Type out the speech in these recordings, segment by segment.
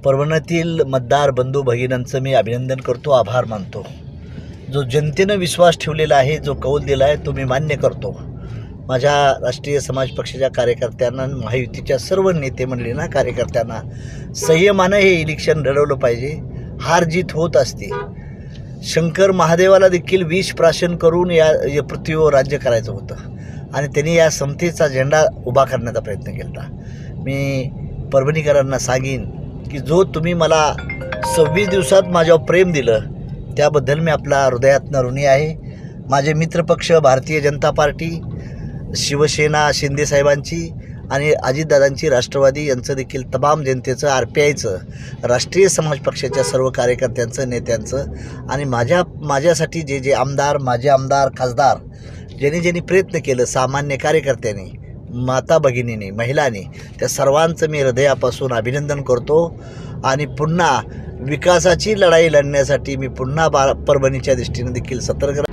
परभणीतील मतदार बंधू भगिनींचं मी अभिनंदन करतो, आभार मानतो. जो जनतेनं विश्वास ठेवलेला आहे, जो कौल दिला आहे तो मी मान्य करतो. माझ्या राष्ट्रीय समाज पक्षाच्या कार्यकर्त्यांना, महायुतीच्या सर्व नेते मंडळींना, कार्यकर्त्यांना संयमानं हे इलेक्शन लढवलं पाहिजे. हार जीत होत असते. शंकर महादेवाला देखील विष प्राशन करून या पृथ्वीवर राज्य करायचं होतं आणि त्यांनी या समतेचा झेंडा उभा करण्याचा प्रयत्न केला. मी परभणीकरांना सांगेन की जो तुम्ही मला 26 दिवसात माझ्यावर प्रेम दिलं त्याबद्दल मी आपला हृदयातनं ऋणी आहे. माझे मित्रपक्ष भारतीय जनता पार्टी, शिवसेना शिंदेसाहेबांची आणि अजितदादांची राष्ट्रवादी यांचं देखील तमाम जनतेचं, RPIचं, राष्ट्रीय समाज पक्षाच्या सर्व कार्यकर्त्यांचं, नेत्यांचं आणि माझ्यासाठी जे आमदार, माझे आमदार, खासदार ज्यांनी प्रयत्न केलं, सामान्य कार्यकर्त्यांनी, माता भगिनींनी, महिलांनी, त्या सर्वांचं मी हृदयापासून अभिनंदन करतो. आणि पुन्हा विकासाची लढाई लढण्यासाठी मी पुन्हा परभणीच्या दृष्टीने देखील सतर्क.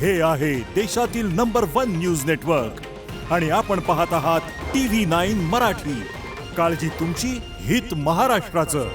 हे आहे देशातील नंबर 1 न्यूज नेटवर्क आणि आपण पाहत आहात TV9 मराठी. काळजी तुमची, हित महाराष्ट्राचं.